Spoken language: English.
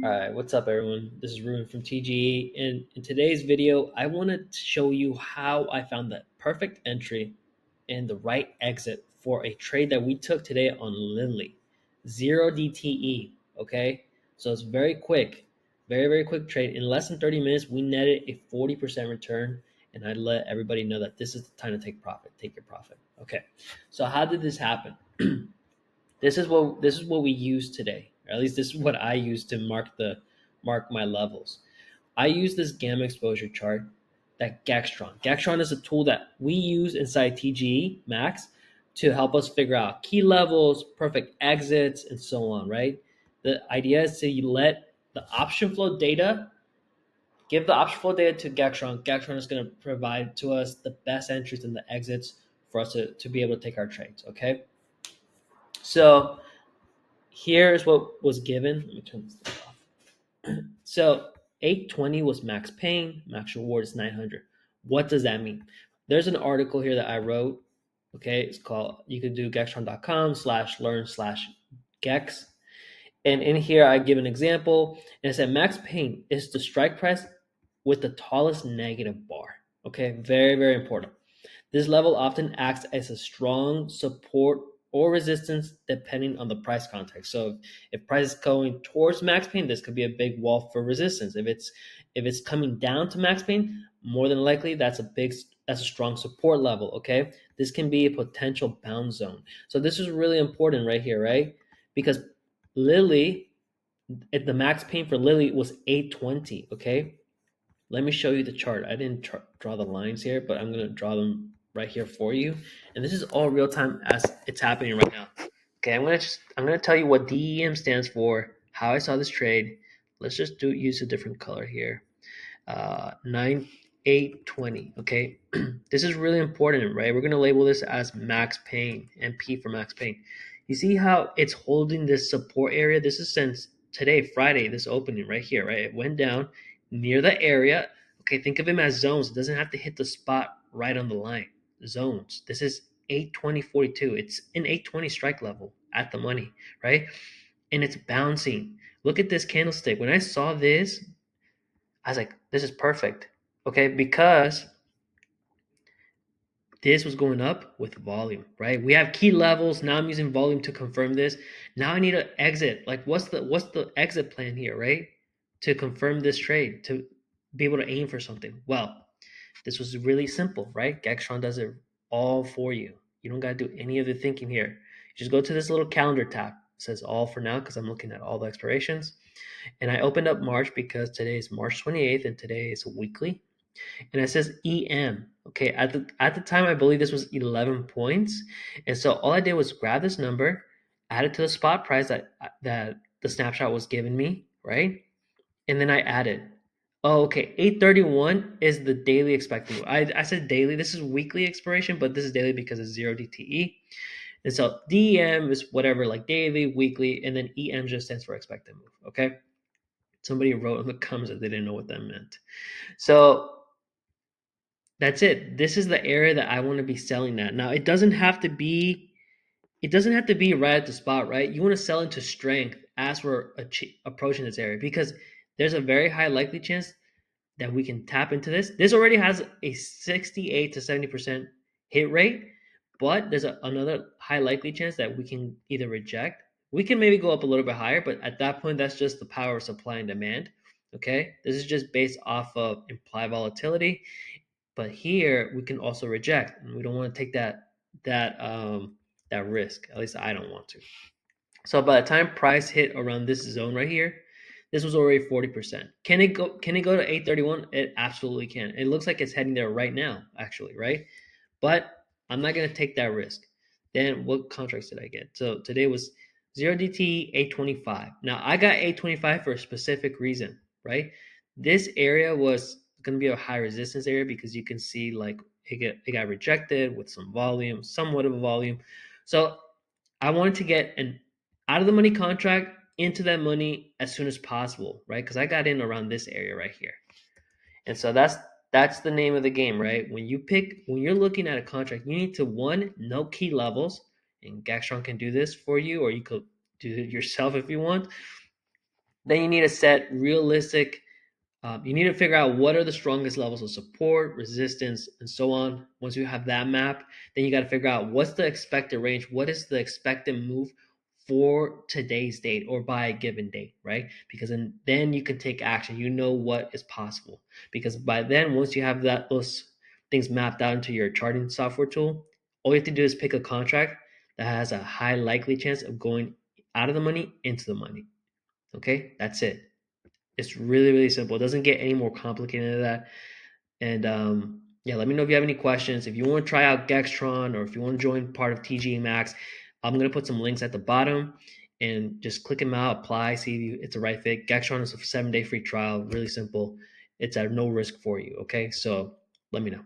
All right, what's up, everyone? This is Ruben from TGE, and in today's video, I wanted to show you how I found the perfect entry and the right exit for a trade that we took today on Lindley, zero DTE. Okay, so it's very quick, very quick trade. In less than 30 minutes, we netted a 40% return, and I let everybody know that this is the time to take profit. Take your profit. Okay, so how did this happen? This is what we use today. Or at least this is what I use to mark my levels. I use this gamma exposure chart, that Gextron. Gextron is a tool that we use inside TGE Max to help us figure out key levels, perfect exits, and so on, right? The idea is to let the option flow data, give the option flow data to Gextron. Gextron is going to provide to us the best entries and the exits for us to be able to take our trades, okay? So here's what was given. Let me turn this thing off. So 820 was max pain, max reward is 900. What does that mean? There's an article here that I wrote. Okay, it's called, you could do gextron.com/learn/gex. And in here, I give an example, and it said max pain is the strike price with the tallest negative bar. Okay, very important. This level often acts as a strong support or resistance depending on the price context. So if price is going towards max pain, this could be a big wall for resistance. If it's coming down to max pain, more than likely that's a strong support level. Okay, this can be a potential bounce zone. So this is really important right here, right? Because Lilly, the max pain for Lilly was 820. Okay, let me show you the chart. I didn't draw the lines here, but I'm going to draw them right here for you. And this is all real time as it's happening right now. Okay, I'm going to tell you what DEM stands for, how I saw this trade. Let's just use a different color here. 9820. Okay, this is really important, right? We're going to label this as max pain and P for max pain. You see how it's holding this support area? This is since today, Friday, this opening right here, right? It went down near the area. Okay, think of them as zones. It doesn't have to hit the spot right on the line. Zones. This is 820.42. It's an 820 strike level at the money, right? And it's bouncing. Look at this candlestick. When I saw this, I was like, this is perfect. Okay, because this was going up with volume, right? We have key levels. Now I'm using volume to confirm this. Now I need to exit. Like, what's the exit plan here, right? To confirm this trade, to be able to aim for something. Well, this was really simple, right? Gextron does it all for you. You don't got to do any of the thinking here. You just go to this little calendar tab. It says all for now because I'm looking at all the expirations. And I opened up March because today is March 28th and today is weekly. And it says EM. Okay, at the time I believe this was 11 points. And so all I did was grab this number, add it to the spot price that the snapshot was giving me, right? And then I added. Oh, okay. 831 is the daily expected. I said daily. This is weekly expiration, but this is daily because it's zero DTE. And so DEM is whatever, like daily, weekly, and then EM just stands for expected move. Okay. Somebody wrote in the comments that they didn't know what that meant. So that's it. This is the area that I want to be selling at. Now it doesn't have to be right at the spot, right? You want to sell into strength as we're approaching this area because there's a very high likely chance that we can tap into this. This already has a 68 to 70% hit rate, but there's another high likely chance that we can either reject. We can maybe go up a little bit higher, but at that point, that's just the power of supply and demand. Okay, this is just based off of implied volatility. But here we can also reject, and we don't want to take that risk. At least I don't want to. So by the time price hit around this zone right here, this was already 40%. Can it go to 831? It absolutely can. It looks like it's heading there right now, actually, right? But I'm not going to take that risk. Then what contracts did I get? So today was 0DT 825. Now I got 825 for a specific reason, right? This area was going to be a high resistance area because you can see like it got rejected with some volume, somewhat of a volume. So I wanted to get an out of the money contract into that money as soon as possible, right? Because I got in around this area right here. And so that's the name of the game, right? When you're looking at a contract, you need to know key levels, and Gextron can do this for you, or you could do it yourself if you want. Then you need to set realistic. You need to figure out what are the strongest levels of support, resistance, and so on. Once you have that map, then you got to figure out what's the expected range, what is the expected move for today's date or by a given date, right? Because then you can take action. You know what is possible. Because by then, once you have those things mapped out into your charting software tool, all you have to do is pick a contract that has a high likely chance of going out of the money into the money. Okay, that's it. It's really, really simple. It doesn't get any more complicated than that. And yeah, let me know if you have any questions. If you want to try out Gextron or if you want to join part of TGA Max, I'm going to put some links at the bottom and just click them out, apply, see if it's a right fit. Gextron is a 7-day free trial, really simple. It's at no risk for you. Okay, so let me know.